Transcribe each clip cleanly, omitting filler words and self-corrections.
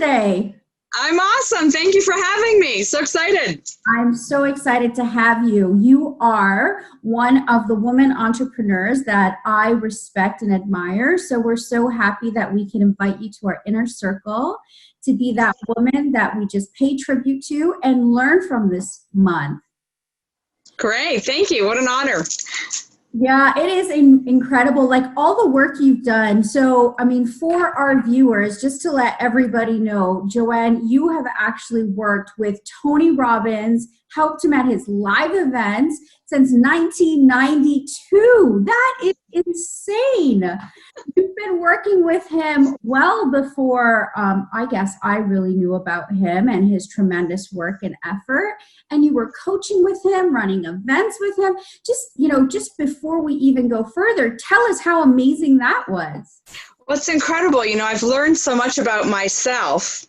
today? I'm awesome. Thank you for having me. So excited. I'm so excited to have you. You are one of the women entrepreneurs that I respect and admire. So we're so happy that we can invite you to our inner circle to be that woman that we just pay tribute to and learn from this month. Great. Thank you. What an honor. Yeah, it is incredible, like all the work you've done. So, I mean, for our viewers, just to let everybody know, Joanne, you have actually worked with Tony Robbins, helped him at his live events since 1992. That is insane. You've been working with him well before, I guess I really knew about him and his tremendous work and effort. And you were coaching with him, running events with him. Just before we even go further, tell us how amazing that was. Well, it's incredible. I've learned so much about myself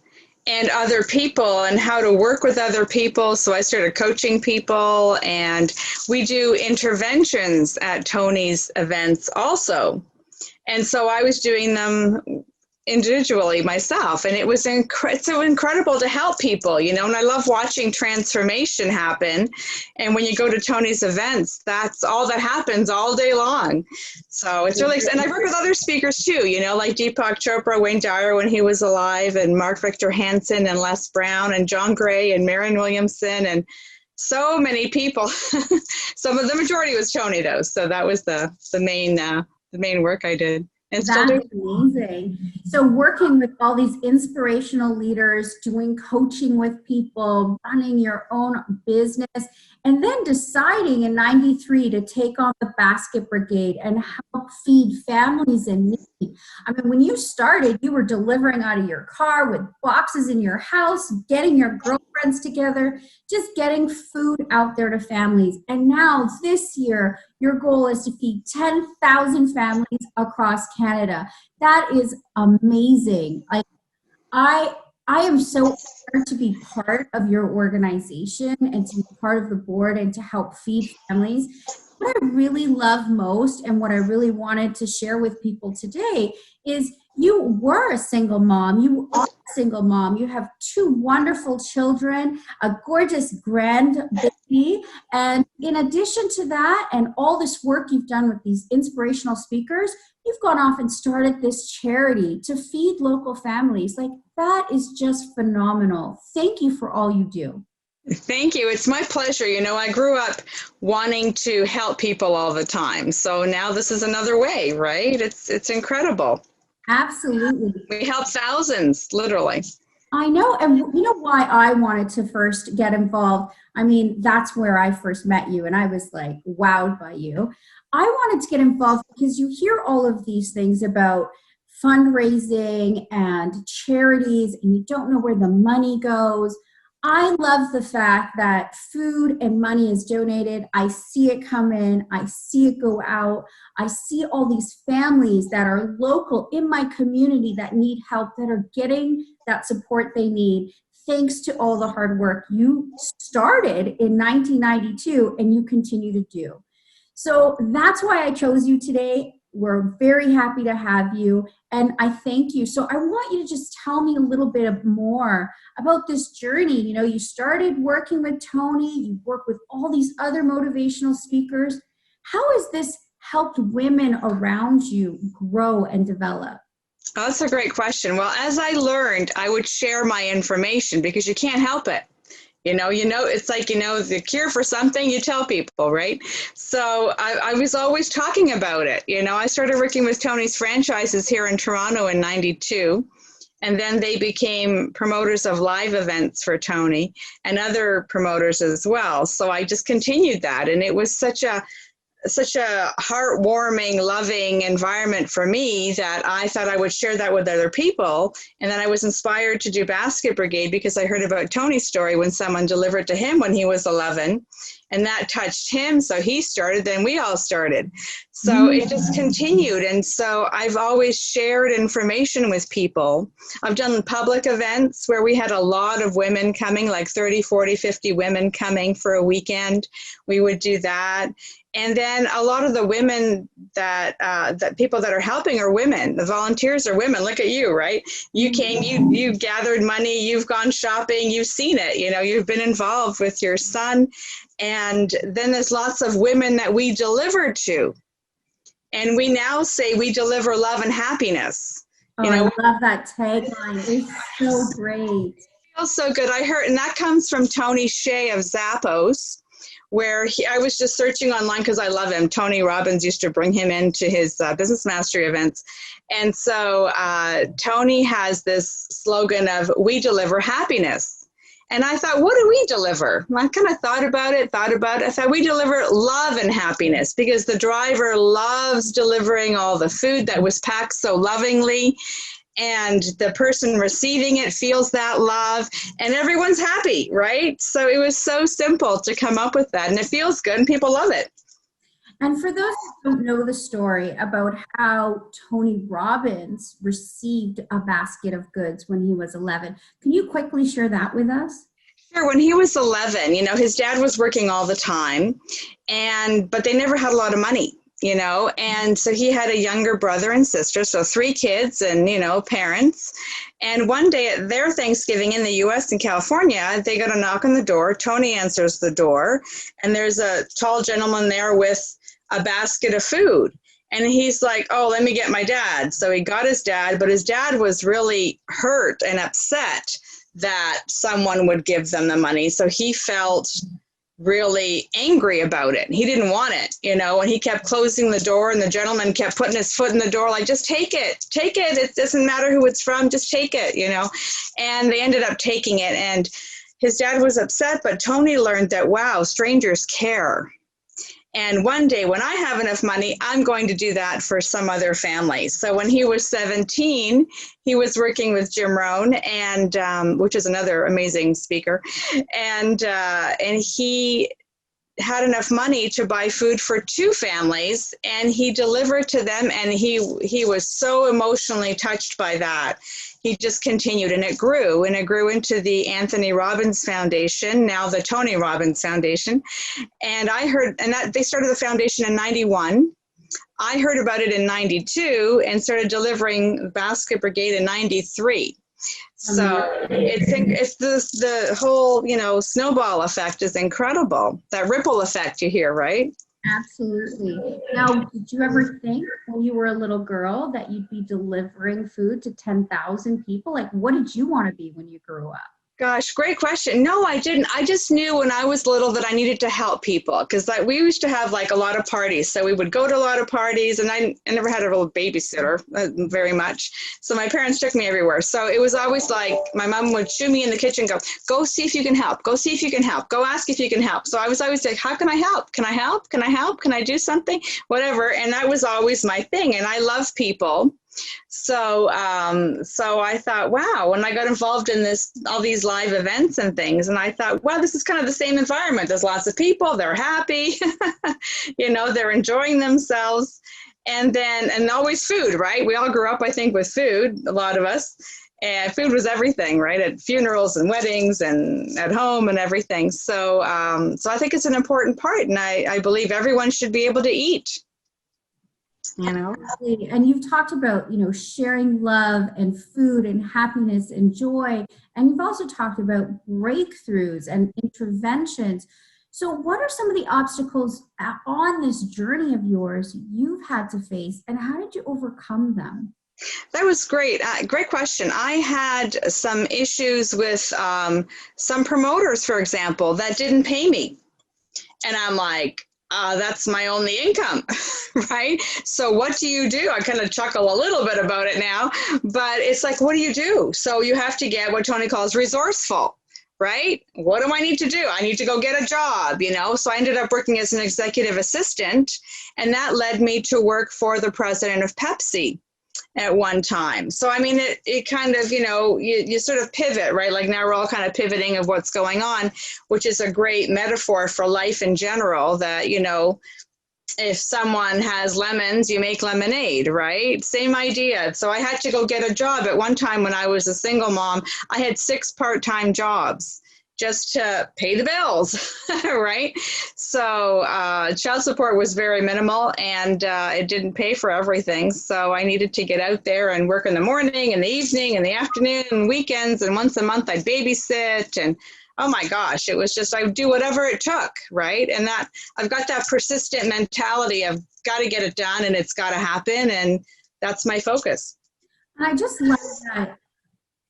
and other people and how to work with other people. So I started coaching people, and we do interventions at Tony's events also. And so I was doing them individually myself, and it was so incredible to help people, and I love watching transformation happen. And when you go to Tony's events, that's all that happens all day long. So it's really, and I work with other speakers too, like Deepak Chopra, Wayne Dyer when he was alive, and Mark Victor Hansen and Les Brown and John Gray and Marianne Williamson and so many people. Some of the majority was Tony though, so that was the main work I did. That's amazing. So working with all these inspirational leaders, doing coaching with people, running your own business, and then deciding in 93 to take on the Basket Brigade and help feed families in need. I mean, when you started, you were delivering out of your car with boxes in your house, getting your girlfriends together, just getting food out there to families. And now this year, your goal is to feed 10,000 families across Canada. That is amazing. I am so honored to be part of your organization and to be part of the board and to help feed families. What I really love most and what I really wanted to share with people today is you were a single mom. You are a single mom. You have two wonderful children, a gorgeous grandbaby. And in addition to that, and all this work you've done with these inspirational speakers, you've gone off and started this charity to feed local families. Like, that is just phenomenal. Thank you for all you do. Thank you. It's my pleasure. I grew up wanting to help people all the time. So now this is another way, right? It's incredible. Absolutely. We help thousands, literally. I know. And you know why I wanted to first get involved? I mean, that's where I first met you, and I was like wowed by you. I wanted to get involved because you hear all of these things about fundraising and charities, and you don't know where the money goes. I love the fact that food and money is donated. I see it come in. I see it go out. I see all these families that are local in my community that need help, that are getting that support they need, thanks to all the hard work you started in 1992 and you continue to do. So that's why I chose you today. We're very happy to have you, and I thank you. So I want you to just tell me a little bit more about this journey. You started working with Tony, you work with all these other motivational speakers. How has this helped women around you grow and develop? Oh, that's a great question. Well, as I learned, I would share my information because you can't help it. It's like, the cure for something, you tell people, right? So I was always talking about it. I started working with Tony's franchises here in Toronto in 92. And then they became promoters of live events for Tony and other promoters as well. So I just continued that. And it was such a heartwarming, loving environment for me that I thought I would share that with other people. And then I was inspired to do Basket Brigade because I heard about Tony's story when someone delivered to him when he was 11. And that touched him, so he started, then we all started. So it just continued. And so I've always shared information with people. I've done public events where we had a lot of women coming, like 30, 40, 50 women coming for a weekend. We would do that. And then a lot of the women that people that are helping are women. The volunteers are women. Look at you, right? You came, you gathered money, you've gone shopping, you've seen it, you've been involved with your son. And then there's lots of women that we deliver to. And we now say we deliver love and happiness. Oh, I love that tagline. It's so great. It feels so good. I heard, and that comes from Tony Shea of Zappos, where I was just searching online because I love him. Tony Robbins used to bring him into his business mastery events. And so Tony has this slogan of, we deliver happiness. And I thought, what do we deliver? I kind of thought about it. I thought we deliver love and happiness, because the driver loves delivering all the food that was packed so lovingly. And the person receiving it feels that love, and everyone's happy, right? So it was so simple to come up with that, and it feels good and people love it. And for those who don't know the story about how Tony Robbins received a basket of goods when he was 11, can you quickly share that with us? Sure. When he was 11, his dad was working all the time, but they never had a lot of money. And so he had a younger brother and sister, so 3 kids and, parents. And one day at their Thanksgiving in the US in California, they got a knock on the door. Tony answers the door, and there's a tall gentleman there with a basket of food. And he's like, oh, let me get my dad. So he got his dad, but his dad was really hurt and upset that someone would give them the money. So he felt really angry about it. He didn't want it, and he kept closing the door, and the gentleman kept putting his foot in the door, like, just take it. It doesn't matter who it's from, just take it, and they ended up taking it. And his dad was upset, but Tony learned that, wow, strangers care. And one day when I have enough money, I'm going to do that for some other family. So when he was 17, he was working with Jim Rohn, and which is another amazing speaker. And he had enough money to buy food for 2 families, and he delivered to them. And he was so emotionally touched by that. He just continued, and it grew into the Anthony Robbins Foundation, now the Tony Robbins Foundation. And I heard, and that they started the foundation in 91. I heard about it in 92 and started delivering Basket Brigade in 93. So it's this, the whole, snowball effect is incredible. That ripple effect you hear, right? Absolutely. Now, did you ever think when you were a little girl that you'd be delivering food to 10,000 people? Like, what did you want to be when you grew up? Gosh, great question. No, I didn't. I just knew when I was little that I needed to help people, because we used to have like a lot of parties. So we would go to a lot of parties, and I never had a real babysitter very much. So my parents took me everywhere. So it was always like my mom would shoo me in the kitchen, go see if you can help. Go see if you can help. Go ask if you can help. So I was always like, how can I help? Can I help? Can I help? Can I do something? Whatever. And that was always my thing. And I love people. So I thought, wow, when I got involved in all these live events and things, and I thought, wow, this is kind of the same environment. There's lots of people, they're happy, they're enjoying themselves. And always food, right? We all grew up, I think, with food, a lot of us. And food was everything, right? At funerals and weddings and at home and everything. So I think it's an important part, and I believe everyone should be able to eat. Absolutely. And you've talked about, sharing love and food and happiness and joy. And you've also talked about breakthroughs and interventions. So what are some of the obstacles on this journey of yours you've had to face, and how did you overcome them? That was great. Great question. I had some issues with some promoters, for example, that didn't pay me. And I'm like, that's my only income, right? So what do you do? I kind of chuckle a little bit about it now, but it's like, what do you do? So you have to get what Tony calls resourceful, right? What do I need to do? I need to go get a job, So I ended up working as an executive assistant, and that led me to work for the president of Pepsi at one time. So, I mean, it kind of, you sort of pivot, right? Like now we're all kind of pivoting of what's going on, which is a great metaphor for life in general, that, if someone has lemons, you make lemonade, right? Same idea. So I had to go get a job. At one time when I was a single mom, I had 6 part-time jobs just to pay the bills, right? So child support was very minimal, and it didn't pay for everything. So I needed to get out there and work in the morning and the evening and the afternoon and weekends. And once a month I'd babysit, and oh my gosh, it was just, I would do whatever it took, right? And that I've got that persistent mentality of got to get it done and it's got to happen. And that's my focus. And I just love that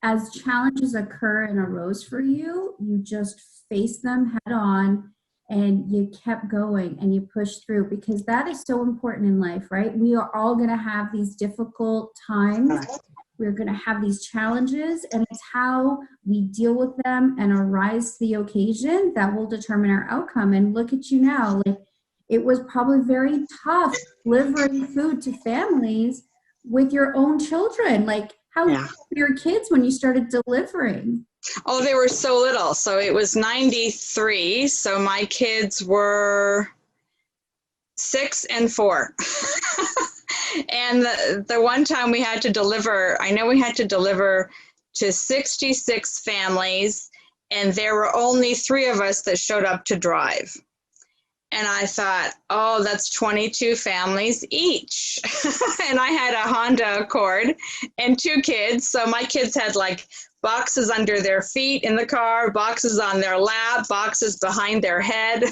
as challenges occur and arose for you, you just face them head on and you kept going and you pushed through, because that is so important in life, right? We are all going to have these difficult times. We're going to have these challenges, and it's how we deal with them and arise to the occasion that will determine our outcome. And look at you now. Like, it was probably very tough delivering food to families with your own children. Like, how old were your kids when you started delivering? Oh, they were so little. So it was 93. So my kids were 6 and 4. And the one time we had to deliver, I know we had to deliver to 66 families, and there were only 3 of us that showed up to drive. And I thought, oh, that's 22 families each. And I had a Honda Accord and 2 kids. So my kids had like boxes under their feet in the car, boxes on their lap, boxes behind their head.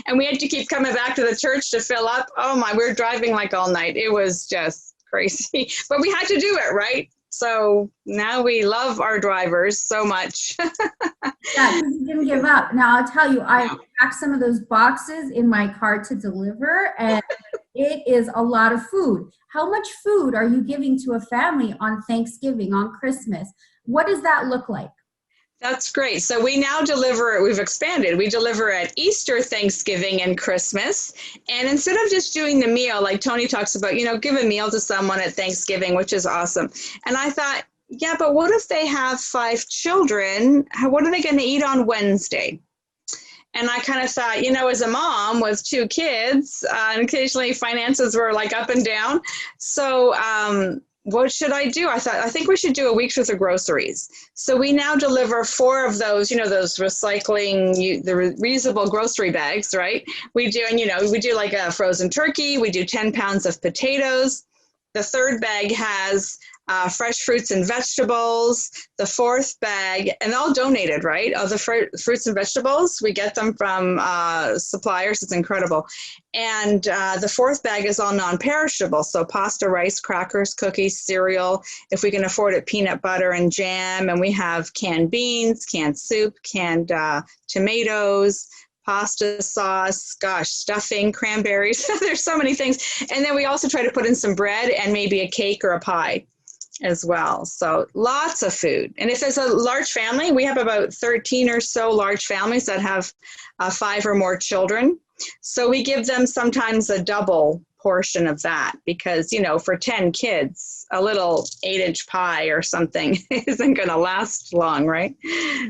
And we had to keep coming back to the church to fill up. Oh my, we were driving like all night. It was just crazy, but we had to do it, right? So now we love our drivers so much. Yeah, because you didn't give up. Now, I'll tell you, I packed some of those boxes in my car to deliver, and it is a lot of food. How much food are you giving to a family on Thanksgiving, on Christmas? What does that look like? That's great. So we now deliver, we've expanded. We deliver at Easter, Thanksgiving, and Christmas. And instead of just doing the meal, like Tony talks about, give a meal to someone at Thanksgiving, which is awesome. And I thought, yeah, but what if they have 5 children? What are they going to eat on Wednesday? And I kind of thought, as a mom with 2 kids, and occasionally finances were like up and down. So what should I do? I thought, I think we should do a week's worth of groceries. So we now deliver 4 of those, those recycling, the reusable grocery bags, right? We do, and we do like a frozen turkey. We do 10 pounds of potatoes. The 3rd bag has fresh fruits and vegetables. The 4th bag, and all donated, right? All the fruits and vegetables, we get them from suppliers. It's incredible. And the 4th bag is all non-perishable. So pasta, rice, crackers, cookies, cereal. If we can afford it, peanut butter and jam. And we have canned beans, canned soup, canned tomatoes, pasta sauce, stuffing, cranberries. There's so many things. And then we also try to put in some bread and maybe a cake or a pie as well. So lots of food. And if it's a large family, we have about 13 or so large families that have 5 or more children. So we give them sometimes a double portion of that because, for 10 kids, a little 8-inch pie or something isn't going to last long, right?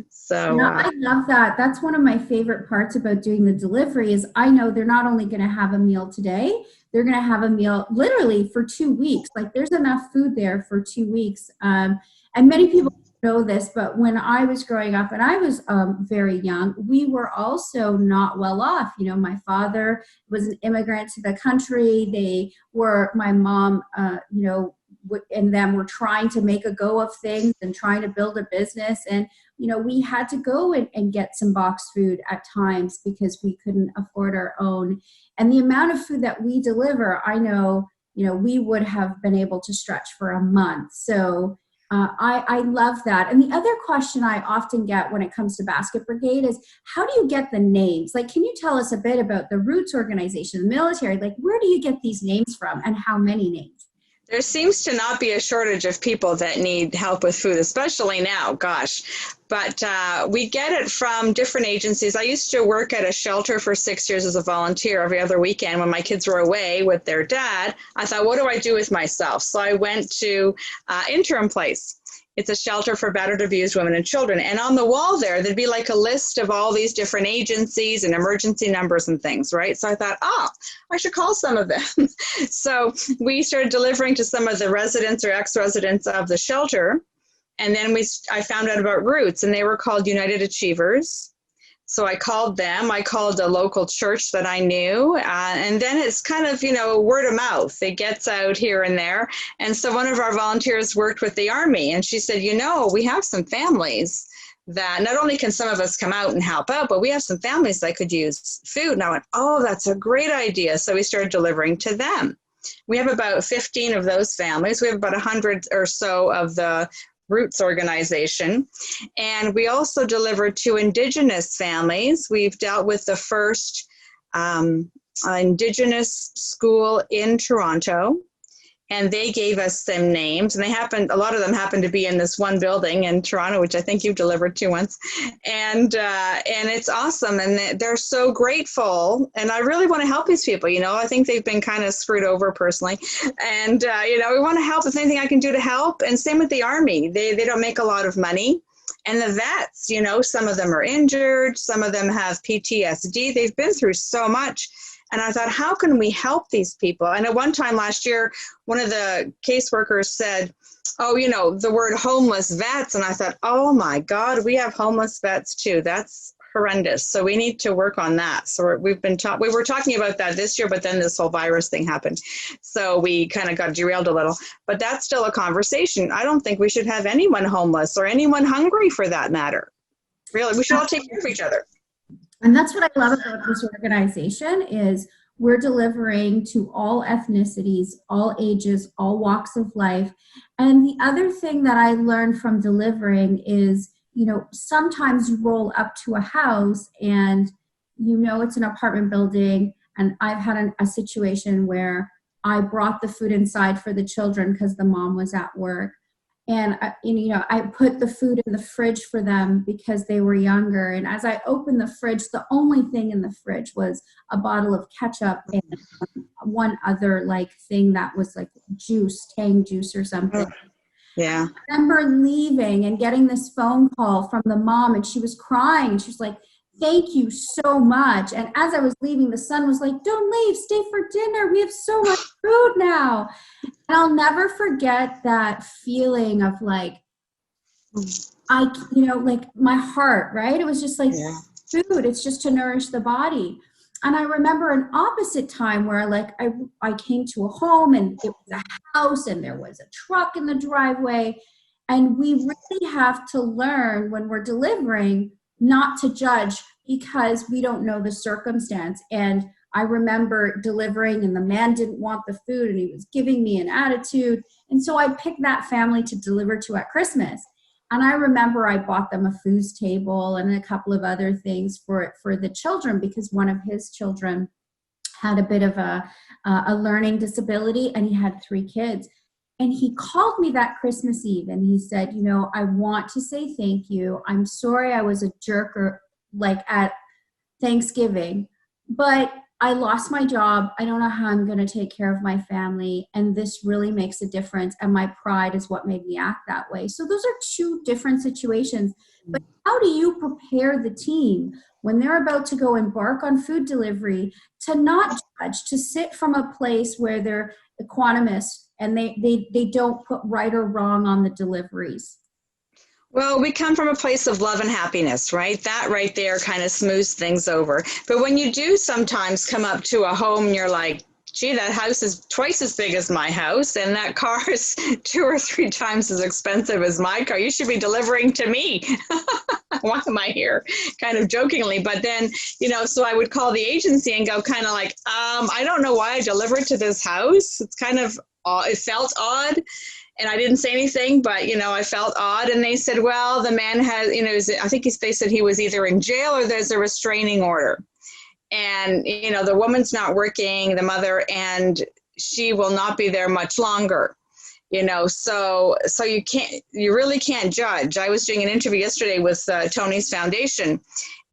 So I love that. That's one of my favorite parts about doing the delivery is I know they're not only going to have a meal today, they're going to have a meal literally for 2 weeks. Like there's enough food there for 2 weeks. And many people know this, but when I was growing up and I was very young, we were also not well off. My father was an immigrant to the country. My mom, and them were trying to make a go of things and trying to build a business. And, we had to go and get some box food at times because we couldn't afford our own. And the amount of food that we deliver, I know, we would have been able to stretch for a month. So I love that. And the other question I often get when it comes to Basket Brigade is, how do you get the names? Like, can you tell us a bit about the Roots organization, the military? Like, where do you get these names from and how many names? There seems to not be a shortage of people that need help with food, especially now, gosh. But we get it from different agencies. I used to work at a shelter for 6 years as a volunteer every other weekend when my kids were away with their dad. I thought, what do I do with myself? So I went to Interim Place. It's a shelter for battered, abused women and children. And on the wall there'd be like a list of all these different agencies and emergency numbers and things, right? So I thought, I should call some of them. So we started delivering to some of the residents or ex-residents of the shelter. And then I found out about Roots, and they were called United Achievers. So I called them. I called a local church that I knew. And then it's kind of, word of mouth. It gets out here and there. And so one of our volunteers worked with the Army, and she said, we have some families that not only can some of us come out and help out, but we have some families that could use food. And I went, that's a great idea. So we started delivering to them. We have about 15 of those families. We have about 100 or so of the Roots organization. And we also delivered to Indigenous families. We've dealt with the first Indigenous school in Toronto, and they gave us some names, and a lot of them happened to be in this one building in Toronto, which I think you've delivered to once. And it's awesome. And they're so grateful. And I really want to help these people. I think they've been kind of screwed over personally. And, we want to help with anything I can do to help. And same with the Army. They don't make a lot of money. And the vets, some of them are injured. Some of them have PTSD. They've been through so much. And I thought, how can we help these people? And at one time last year, one of the caseworkers said, the word homeless vets. And I thought, oh my God, we have homeless vets too. That's horrendous. So we need to work on that. So we were talking about that this year, but then this whole virus thing happened. So we kind of got derailed a little, but that's still a conversation. I don't think we should have anyone homeless or anyone hungry for that matter. Really, we should all take care of each other. And that's what I love about this organization is we're delivering to all ethnicities, all ages, all walks of life. And the other thing that I learned from delivering is, sometimes you roll up to a house and it's an apartment building. And I've had a situation where I brought the food inside for the children because the mom was at work. And, I put the food in the fridge for them because they were younger. And as I opened the fridge, the only thing in the fridge was a bottle of ketchup and one other thing that was like juice, Tang juice or something. Yeah. I remember leaving and getting this phone call from the mom, and she was crying. She was like, "Thank you so much." And as I was leaving, the son was like, "Don't leave, stay for dinner. We have so much food now." And I'll never forget that feeling of my heart, right? It was just like food. It's just to nourish the body. And I remember an opposite time where I came to a home and it was a house and there was a truck in the driveway. And we really have to learn when we're delivering not to judge because we don't know the circumstance. And I remember delivering and the man didn't want the food and he was giving me an attitude. And so I picked that family to deliver to at Christmas. And I remember I bought them a food table and a couple of other things for the children because one of his children had a bit of a learning disability and he had 3 kids. And he called me that Christmas Eve and he said, I want to say thank you. I'm sorry I was a jerk at Thanksgiving, but I lost my job. I don't know how I'm going to take care of my family. And this really makes a difference. And my pride is what made me act that way. So those are 2 different situations. But how do you prepare the team when they're about to go embark on food delivery to not judge, to sit from a place where they're equanimous and they don't put right or wrong on the deliveries? Well, we come from a place of love and happiness, right? That right there kind of smooths things over. But when you do sometimes come up to a home, you're like, gee, that house is twice as big as my house, and that car is 2 or 3 times as expensive as my car. You should be delivering to me. Why am I here? Kind of jokingly. But then, so I would call the agency and go kind of like, I don't know why I delivered to this house. It's kind of, it felt odd. And I didn't say anything, but, I felt odd. And they said, well, the man has, I think they said he was either in jail or there's a restraining order. And, the woman's not working, the mother, and she will not be there much longer. So you really can't judge. I was doing an interview yesterday with Tony's Foundation,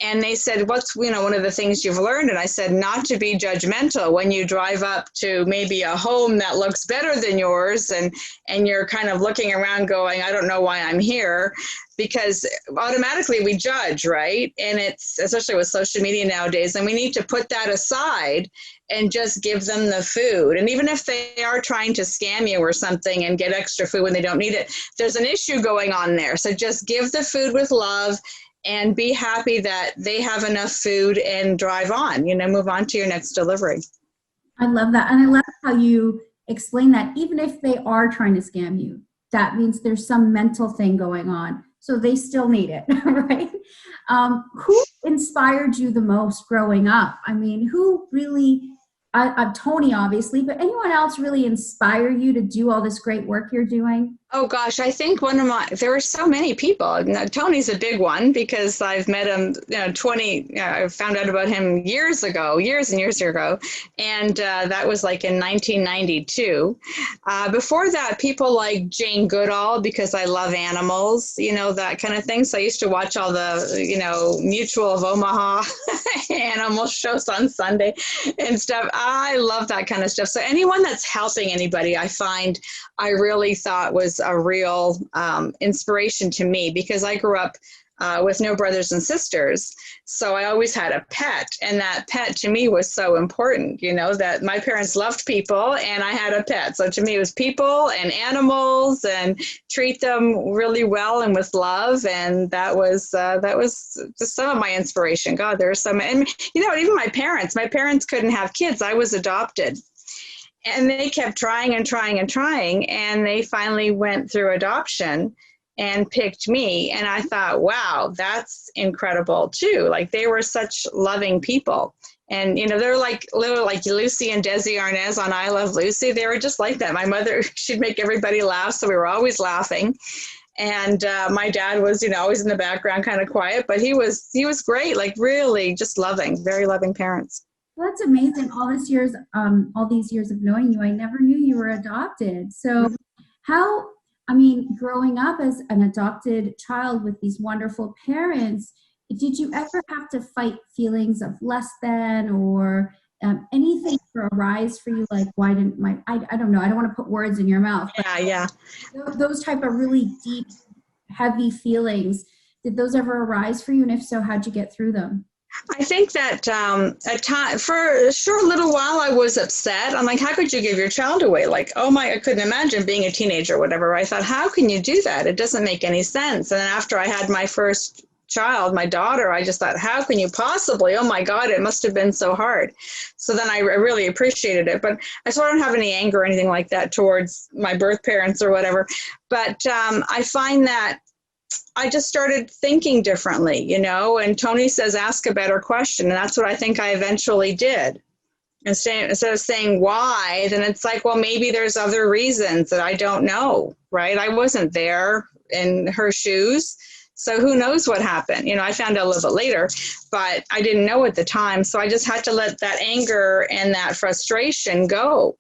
And they said, what's, one of the things you've learned? And I said, not to be judgmental when you drive up to maybe a home that looks better than yours, and you're kind of looking around going, I don't know why I'm here, because automatically we judge, right? And it's, especially with social media nowadays, and we need to put that aside and just give them the food. And even if they are trying to scam you or something and get extra food when they don't need it, there's an issue going on there. So just give the food with love and be happy that they have enough food and drive on, move on to your next delivery. I love that. And I love how you explain that even if they are trying to scam you, that means there's some mental thing going on. So they still need it, right? Who inspired you the most growing up? I mean, who really, Tony obviously, but anyone else really inspire you to do all this great work you're doing? Oh gosh, I think there were so many people. Now, Tony's a big one because I've met him, I found out about him years and years ago. And that was like in 1992. Before that, people like Jane Goodall, because I love animals, that kind of thing. So I used to watch all the, Mutual of Omaha animal shows on Sunday and stuff. I love that kind of stuff. So anyone that's helping anybody, I really thought was a real inspiration to me, because I grew up with no brothers and sisters. So I always had a pet, and that pet to me was so important, that my parents loved people and I had a pet. So to me it was people and animals, and treat them really well and with love. And that was just some of my inspiration. God, there are some, and even my parents couldn't have kids. I was adopted. And they kept trying and trying and trying, and they finally went through adoption and picked me. And I thought, wow, that's incredible too. Like, they were such loving people. And, they're like Lucy and Desi Arnaz on I Love Lucy. They were just like that. My mother, she'd make everybody laugh, so we were always laughing. And my dad was, always in the background, kind of quiet, but he was great, like really just loving, very loving parents. Well, that's amazing. All these years of knowing you, I never knew you were adopted. So growing up as an adopted child with these wonderful parents, did you ever have to fight feelings of less than, or anything arise for you? Like, why didn't I don't know, I don't want to put words in your mouth. Yeah. Those type of really deep, heavy feelings, did those ever arise for you? And if so, how'd you get through them? I think that at time, for a short little while, I was upset. I'm like, how could you give your child away? Like, I couldn't imagine being a teenager or whatever. I thought, how can you do that? It doesn't make any sense. And then after I had my first child, my daughter, I just thought, how can you possibly? Oh my God, it must have been so hard. So then I really appreciated it. But I don't have any anger or anything like that towards my birth parents or whatever. But I find that I just started thinking differently, and Tony says, ask a better question. And that's what I think I eventually did. Instead of saying why, then it's like, well, maybe there's other reasons that I don't know, right? I wasn't there in her shoes. So who knows what happened? I found out a little bit later, but I didn't know at the time. So I just had to let that anger and that frustration go.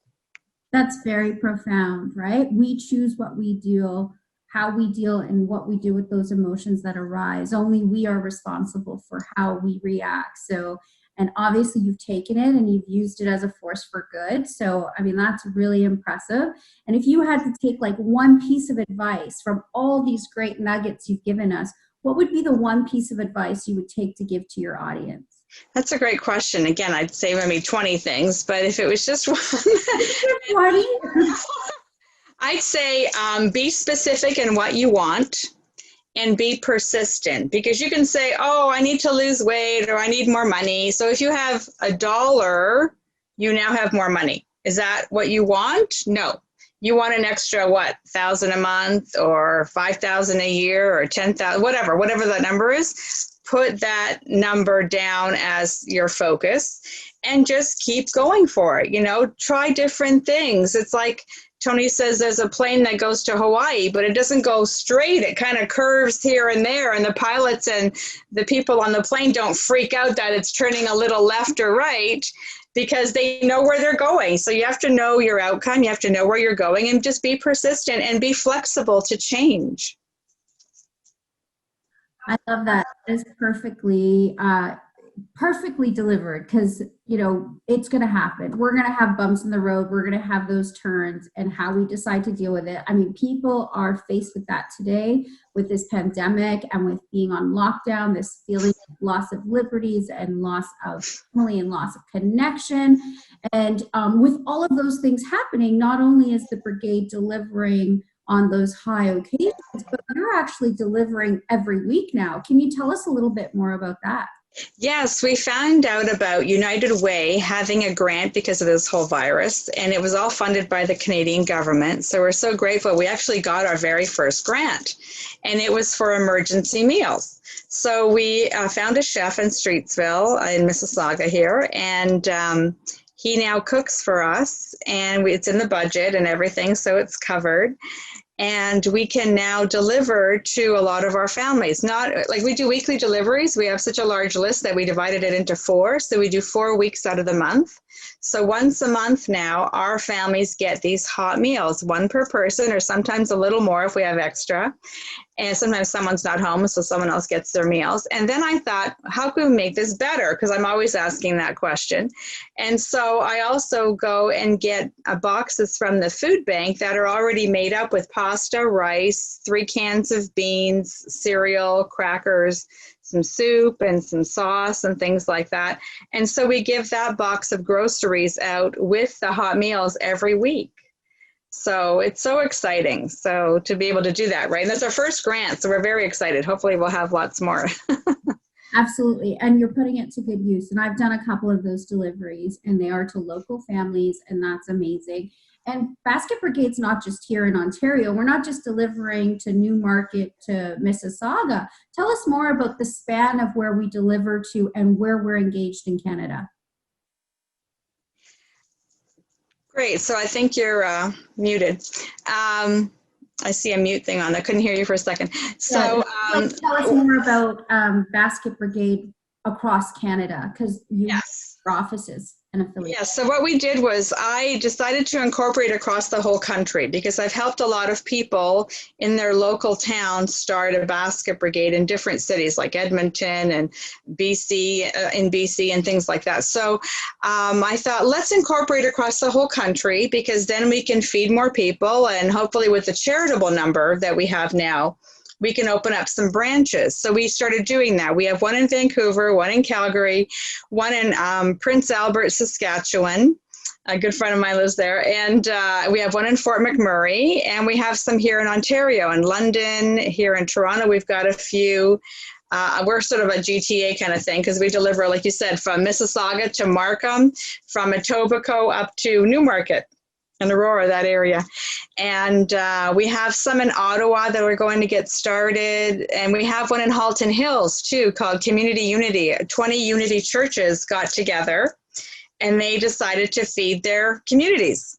That's very profound, right? We choose what we do, how we deal, and what we do with those emotions that arise. Only we are responsible for how we react. So, and obviously you've taken it and you've used it as a force for good. So, that's really impressive. And if you had to take like one piece of advice from all these great nuggets you've given us, what would be the one piece of advice you would take to give to your audience? That's a great question. Again, I'd say maybe 20 things, but if it was just one, 20? I'd say be specific in what you want and be persistent, because you can say, I need to lose weight or I need more money. So if you have $1, you now have more money. Is that what you want? No. You want an extra, $1,000 a month or $5,000 a year or $10,000, whatever that number is. Put that number down as your focus and just keep going for it. Try different things. It's like Tony says, there's a plane that goes to Hawaii, but it doesn't go straight. It kind of curves here and there. And the pilots and the people on the plane don't freak out that it's turning a little left or right, because they know where they're going. So you have to know your outcome. You have to know where you're going, and just be persistent and be flexible to change. I love that. It's perfectly delivered, because it's going to happen. We're going to have bumps in the road. We're going to have those turns, and how we decide to deal with it. I mean, people are faced with that today with this pandemic and with being on lockdown, this feeling of loss of liberties and loss of family and loss of connection. And with all of those things happening, not only is the brigade delivering on those high occasions, but you're actually delivering every week now. Can you tell us a little bit more about that? Yes, we found out about United Way having a grant because of this whole virus, and it was all funded by the Canadian government. So we're so grateful. We actually got our very first grant, and it was for emergency meals. So we found a chef in Streetsville in Mississauga here, and he now cooks for us, and it's in the budget and everything, so it's covered. And we can now deliver to a lot of our families. Not like we do weekly deliveries. We have such a large list that we divided it into 4. So we do 4 weeks out of the month. So once a month now, our families get these hot meals, 1 per person, or sometimes a little more if we have extra. And sometimes someone's not home, so someone else gets their meals. And then I thought, how can we make this better? Because I'm always asking that question. And so I also go and get boxes from the food bank that are already made up with pasta, rice, 3 cans of beans, cereal, crackers, some soup and some sauce and things like that. And so we give that box of groceries out with the hot meals every week. So it's so exciting. So to be able to do that, right? And that's our first grant. So we're very excited. Hopefully we'll have lots more. Absolutely. And you're putting it to good use. And I've done a couple of those deliveries, and they are to local families, and that's amazing. And Basket Brigade's not just here in Ontario. We're not just delivering to Newmarket to Mississauga. Tell us more about the span of where we deliver to and where we're engaged in Canada. Great. So I think you're muted. I see a mute thing on. I couldn't hear you for a second. So tell us more about Basket Brigade across Canada, because you have offices and affiliates. Yes. So what we did was I decided to incorporate across the whole country, because I've helped a lot of people in their local towns start a basket brigade in different cities like Edmonton and BC, in BC and things like that. So I thought, let's incorporate across the whole country, because then we can feed more people, and hopefully with the charitable number that we have now, we can open up some branches. So we started doing that. We have 1 in Vancouver, 1 in Calgary, 1 in Prince Albert, Saskatchewan. A good friend of mine lives there. And we have 1 in Fort McMurray, and we have some here in Ontario, in London, here in Toronto. We've got a few. We're sort of a GTA kind of thing, because we deliver, like you said, from Mississauga to Markham, from Etobicoke up to Newmarket and Aurora, that area. And we have some in Ottawa that we're going to get started. And we have 1 in Halton Hills too, called Community Unity. 20 Unity churches got together, and they decided to feed their communities.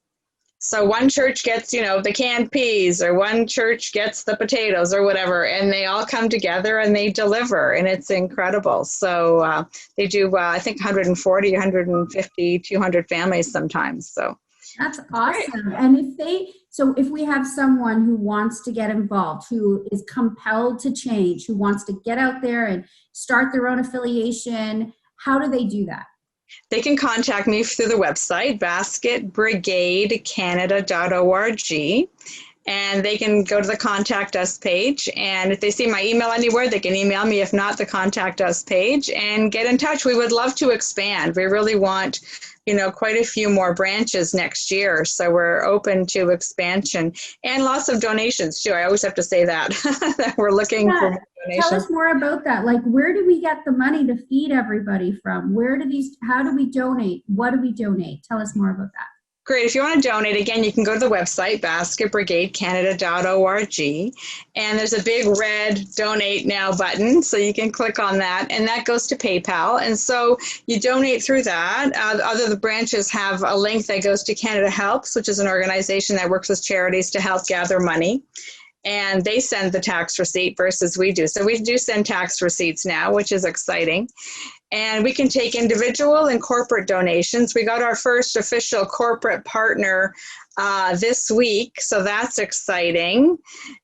So one church gets, the canned peas, or one church gets the potatoes or whatever, and they all come together and they deliver, and it's incredible. So they do, I think, 140, 150, 200 families sometimes. So that's awesome. Great. And if we have someone who wants to get involved, who is compelled to change, who wants to get out there and start their own affiliation, how do they do that? They can contact me through the website, basketbrigadecanada.org, and they can go to the Contact Us page. And if they see my email anywhere, they can email me, if not, the Contact Us page, and get in touch. We would love to expand. We really want, quite a few more branches next year. So we're open to expansion and lots of donations too. I always have to say that, that we're looking for more donations. Tell us more about that. Like, where do we get the money to feed everybody from? How do we donate? What do we donate? Tell us more about that. Great. If you want to donate, again, you can go to the website, basketbrigadecanada.org, and there's a big red Donate Now button, so you can click on that, and that goes to PayPal. And so you donate through that. The branches have a link that goes to Canada Helps, which is an organization that works with charities to help gather money. And they send the tax receipt versus we do. So we do send tax receipts now, which is exciting. And we can take individual and corporate donations. We got our first official corporate partner this week, so that's exciting.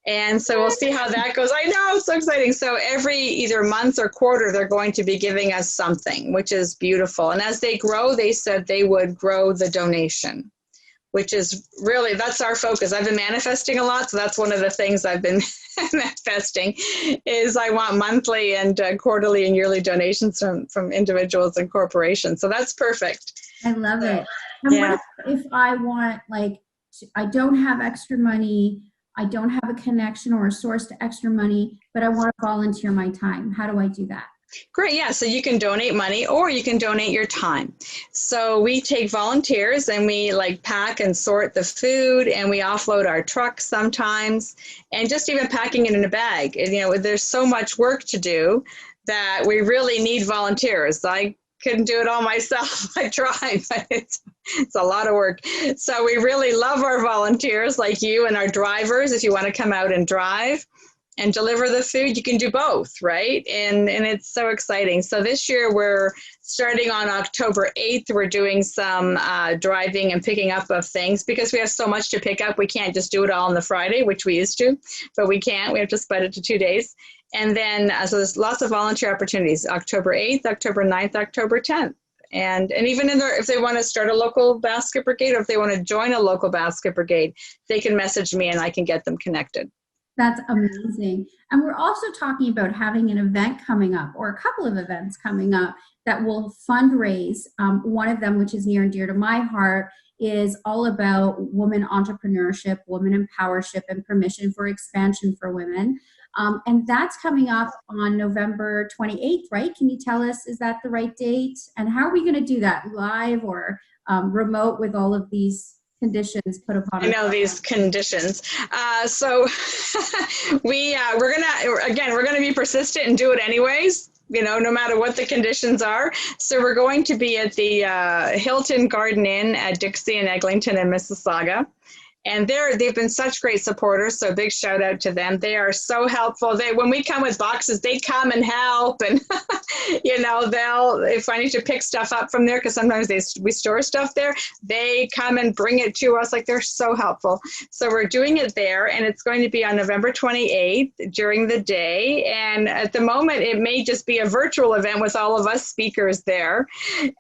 And so we'll see how that goes. I know, it's so exciting. So every either month or quarter, they're going to be giving us something, which is beautiful. And as they grow, they said they would grow the donation, which is really, that's our focus. I've been manifesting a lot, so that's one of the things I've been manifesting is I want monthly and quarterly and yearly donations from individuals and corporations. So that's perfect. I love it. And Yeah. what if I want, like, I don't have extra money, I don't have a connection or a source to extra money, but I want to volunteer my time? How do I do that? Great, yeah, so you can donate money or you can donate your time. So we take volunteers and we like pack and sort the food, and we offload our trucks sometimes, and just even packing it in a bag. And, you know, there's so much work to do that we really need volunteers. I couldn't do it all myself. I tried, but it's a lot of work. So we really love our volunteers like you and our drivers. If you want to come out and drive and deliver the food, you can do both, right? And it's so exciting. So this year we're starting on October 8th. We're doing some driving and picking up of things because we have so much to pick up. We can't just do it all on the Friday, which we used to, but we can't. We have to split it to 2 days. And then, so there's lots of volunteer opportunities, October 8th, October 9th, October 10th. And even in there, if they want to start a local basket brigade or if they want to join a local basket brigade, they can message me and I can get them connected. That's amazing. And we're also talking about having an event coming up, or a couple of events coming up that will fundraise. One of them, which is near and dear to my heart, is all about women entrepreneurship, women empowership, and permission for expansion for women. And that's coming up on November 28th, right? Can you tell us, is that the right date? And how are we going to do that, live or remote, with all of these conditions put upon us? I know these conditions. So we're gonna be persistent and do it anyways, you know, no matter what the conditions are. So we're going to be at the Hilton Garden Inn at Dixie and Eglinton in Mississauga. And they've been such great supporters, so big shout out to them. They are so helpful. When we come with boxes, they come and help, and you know, if I need to pick stuff up from there, because sometimes we store stuff there, they come and bring it to us. Like, they're so helpful. So we're doing it there, and it's going to be on November 28th during the day. And at the moment, it may just be a virtual event with all of us speakers there,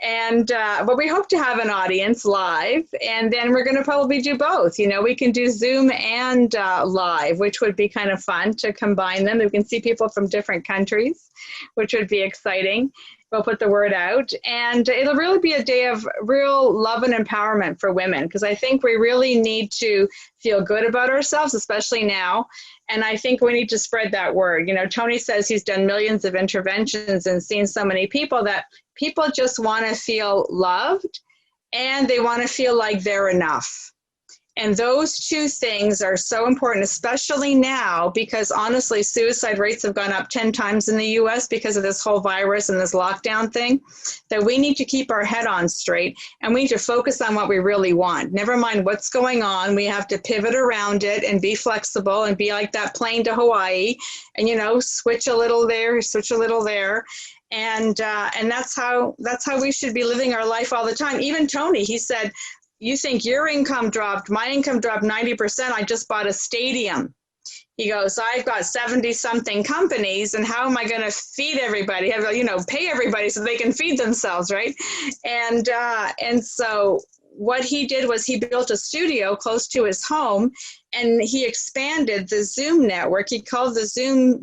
and but we hope to have an audience live, and then we're going to probably do both. You know, we can do Zoom and live, which would be kind of fun to combine them. We can see people from different countries, which would be exciting. We'll put the word out, and it'll really be a day of real love and empowerment for women, because I think we really need to feel good about ourselves, especially now. And I think we need to spread that word. You know, Tony says he's done millions of interventions and seen so many people that people just want to feel loved, and they want to feel like they're enough. And those two things are so important, especially now, because honestly, suicide rates have gone up 10 times in the US because of this whole virus and this lockdown thing, that we need to keep our head on straight, and we need to focus on what we really want. Never mind what's going on. We have to pivot around it and be flexible and be like that plane to Hawaii, and, you know, switch a little there, switch a little there. And that's how we should be living our life all the time. Even Tony, he said, you think your income dropped, my income dropped 90%, I just bought a stadium. He goes, I've got 70 something companies, and how am I going to feed everybody? Pay everybody so they can feed themselves, right? And so what he did was he built a studio close to his home, and he expanded the Zoom network. He called the Zoom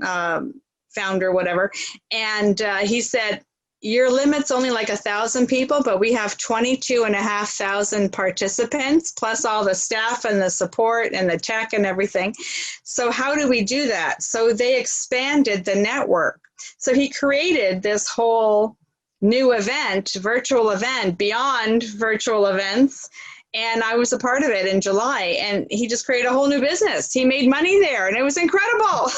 founder, whatever, and he said, your limit's only like 1,000 people, but we have 22,500 participants, plus all the staff and the support and the tech and everything. So how do we do that? So they expanded the network. So he created this whole new event, virtual event, beyond virtual events. And I was a part of it in July, and he just created a whole new business. He made money there, and it was incredible.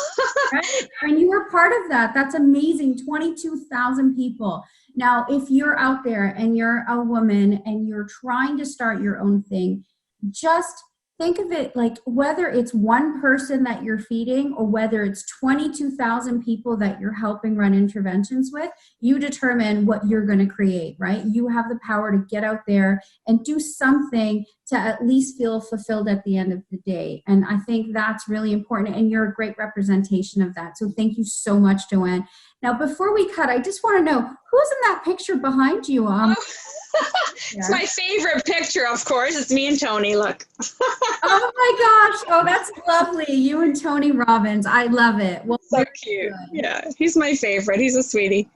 Right. And you were part of that. That's amazing. 22,000 people. Now, if you're out there and you're a woman and you're trying to start your own thing, just think of it like whether it's one person that you're feeding or whether it's 22,000 people that you're helping run interventions with, you determine what you're going to create, right? You have the power to get out there and do something to at least feel fulfilled at the end of the day. And I think that's really important. And you're a great representation of that. So thank you so much, Joanne. Now, before we cut, I just want to know who's in that picture behind you? It's my favorite picture, of course. It's me and Tony. Look. Oh my gosh. Oh, that's lovely. You and Tony Robbins. I love it. Well, So cute. Good. Yeah, he's my favorite. He's a sweetie.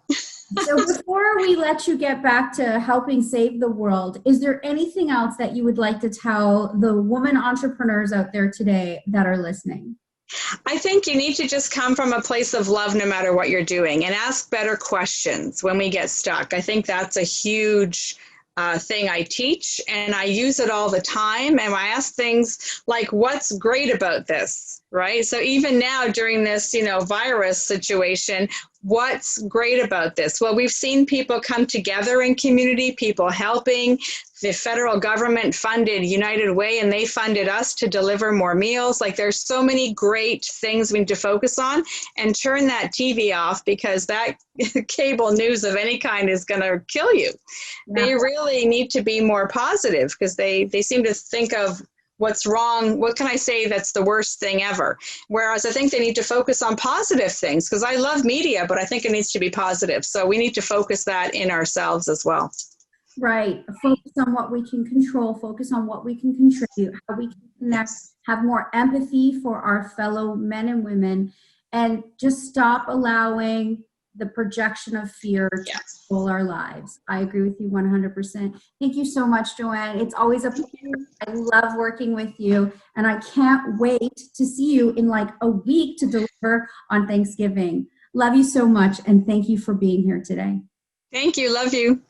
So before we let you get back to helping save the world, is there anything else that you would like to tell the women entrepreneurs out there today that are listening? I think you need to just come from a place of love no matter what you're doing and ask better questions when we get stuck. I think that's a huge thing I teach, and I use it all the time. And I ask things like, what's great about this, right? So even now during this, virus situation, what's great about this? Well, we've seen people come together in community, people helping. The federal government funded United Way, and they funded us to deliver more meals. Like, there's so many great things we need to focus on, and turn that TV off, because that cable news of any kind is going to kill you. Yeah. They really need to be more positive, because they seem to think of what's wrong. What can I say that's the worst thing ever? Whereas I think they need to focus on positive things, because I love media, but I think it needs to be positive. So we need to focus that in ourselves as well. Right. Focus on what we can control, focus on what we can contribute, how we can connect, have more empathy for our fellow men and women, and just stop allowing the projection of fear to control our lives. I agree with you 100%. Thank you so much, Joanne. It's always a pleasure. I love working with you, and I can't wait to see you in like a week to deliver on Thanksgiving. Love you so much, and thank you for being here today. Thank you. Love you.